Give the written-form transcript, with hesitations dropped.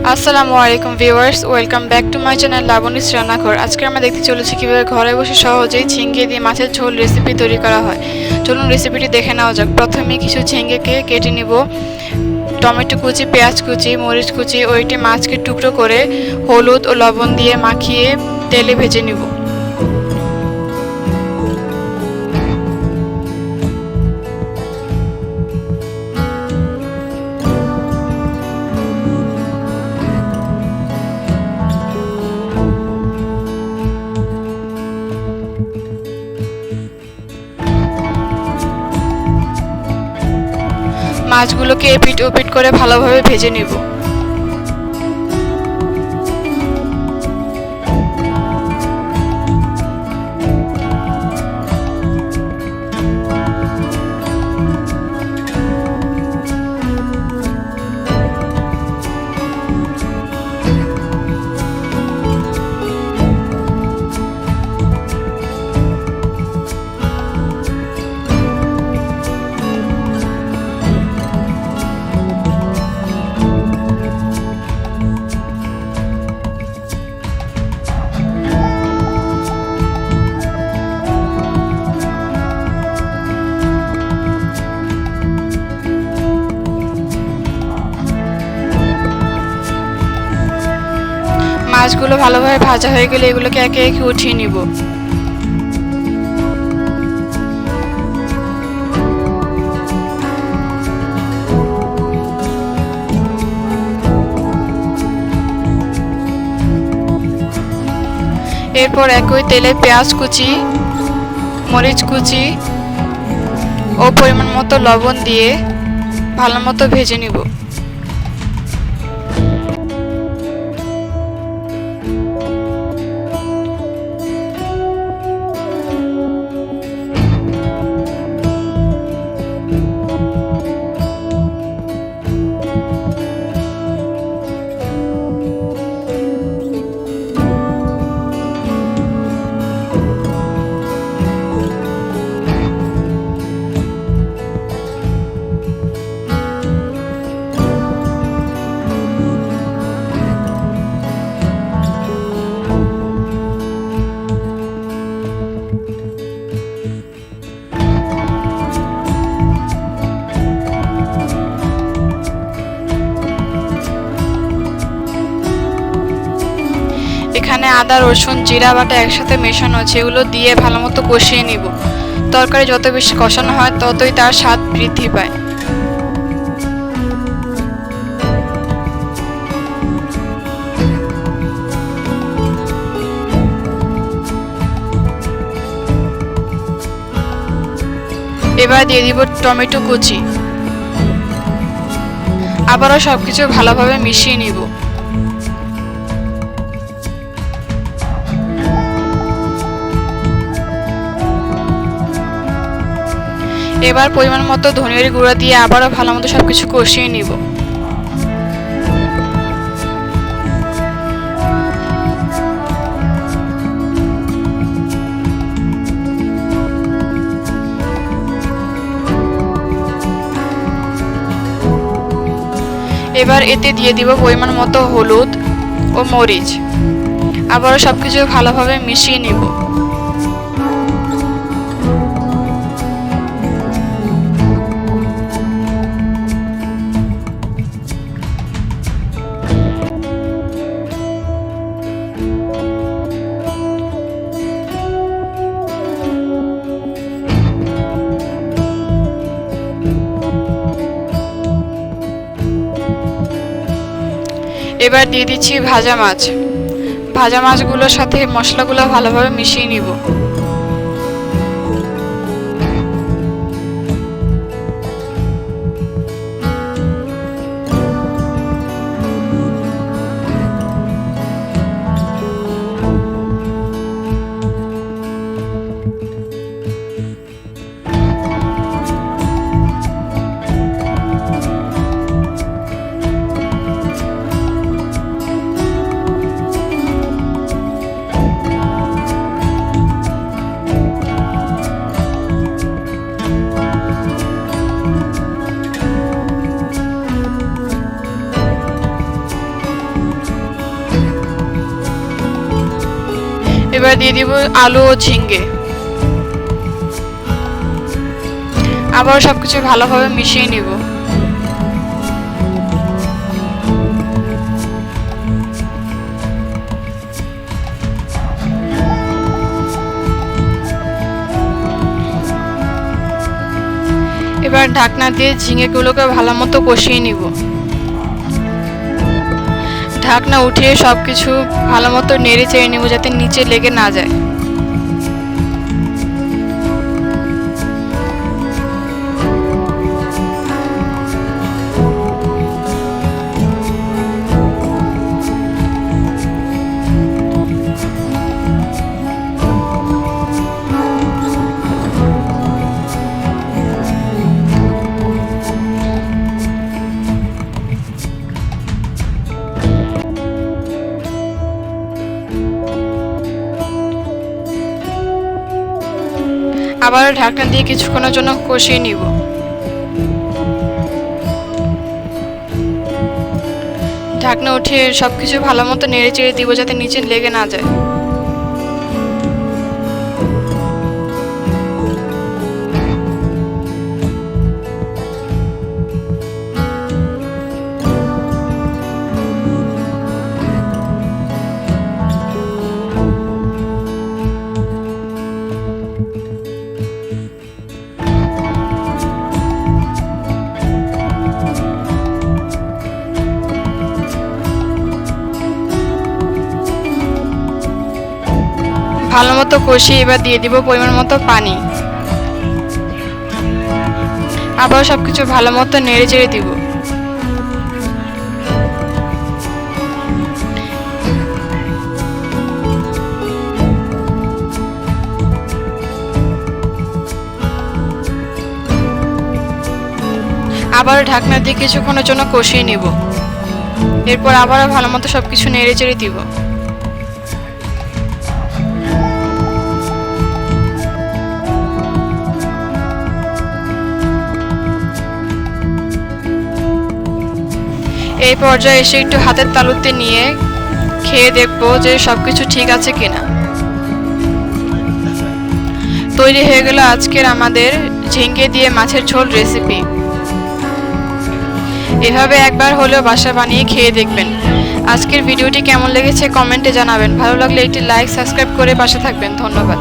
আসসালামু আলাইকুম viewers, welcome back to my channel Labani's রান্নাঘর। আজকে আমরা দেখতে চলেছি কিভাবে ঘরে বসে সহজেই ঝিঙ্গে দিয়ে মাছের ঝোল রেসিপি তৈরি করা হয়। চলুন রেসিপিটি দেখে নেওয়া যাক। প্রথমে কিছু ঝিঙ্গেকে কেটে নিব। টমেটো কুচি, পেঁয়াজ কুচি, মরিচ কুচি, ওইটি মাছকে টুকরো করে হলুদ ও লবণ দিয়ে মাখিয়ে তেলে ভেজে নিব। মাছগুলোকে এপিট ওপিট করে ভালোভাবে ভেজে নেব। মাছগুলো ভালোভাবে ভাজা হয়ে গেলে এগুলোকে একে একে উঠিয়ে নিব। এরপর একই তেলে পেঁয়াজ কুচি, মরিচ কুচি ও পরিমাণ মতো লবণ দিয়ে ভালো মতো ভেজে নিব। এখানে আদা, রসুন, জিরা বাটা একসাথে মেশানো আছে, এগুলো দিয়ে ভালো মতো কষিয়ে নিব। তরকারি যত বেশি কষানো হয় ততই তার স্বাদ বৃদ্ধি পায়। এবার দিয়ে দিব টমেটো কুচি। আবারও সবকিছু ভালোভাবে মিশিয়ে নিব। এবার পরিমাণ মতো ধনিয়ার গুঁড়া দিয়ে আবারও ভালো মতো সবকিছু কষিয়ে নিব। এবার এতে দিয়ে দিব পরিমাণ মতো হলুদ ও মরিচ। আবারও সবকিছু ভালোভাবে মিশিয়ে নিব। এবার দিয়ে দিচ্ছি ভাজা মাছ। ভাজা মাছগুলোর সাথে মশলাগুলো ভালোভাবে মিশিয়ে নিব। এবার দিয়ে দিব আলু ও ঝিঙ্গে। আবার সবকিছু ভালোভাবে মিশিয়ে নিব। এবার ঢাকনা দিয়ে ঝিঙেগুলোকে ভালো মতো কষিয়ে নিব। ঢাকনা উঠিয়ে সবকিছু ভালো মতো নেড়ে চেড়ে নিব যাতে নিচে লেগে না যায়। আবার ঢাকনা দিয়ে কিছুক্ষণের জন্য কষিয়ে নিব। ঢাকনা উঠিয়ে সবকিছু ভালো মতো নেড়ে চেড়ে দিব যাতে নিচে লেগে না যায়। ভালো মতো কষিয়ে এবার দিয়ে দিব পরিমাণ মতো পানি। আবার সবকিছু ভালো মতো নেড়ে চেড়ে দিব। আবার ঢাকনা দিয়ে কিছুক্ষণের জন্য কষিয়ে নিব। এরপর আবারও ভালো মতো সবকিছু নেড়ে চেড়ে দিব। এই পর্যায়ে এসে একটু হাতের তালুতে নিয়ে খেয়ে দেখবো যে সবকিছু ঠিক আছে কিনা। তৈরি হয়ে গেল আজকের আমাদের ঝিঙ্গে দিয়ে মাছের ঝোল রেসিপি। এভাবে একবার হলেও বাসা বানিয়ে খেয়ে দেখবেন। আজকের ভিডিওটি কেমন লেগেছে কমেন্টে জানাবেন। ভালো লাগলে একটি লাইক সাবস্ক্রাইব করে পাশে থাকবেন। ধন্যবাদ।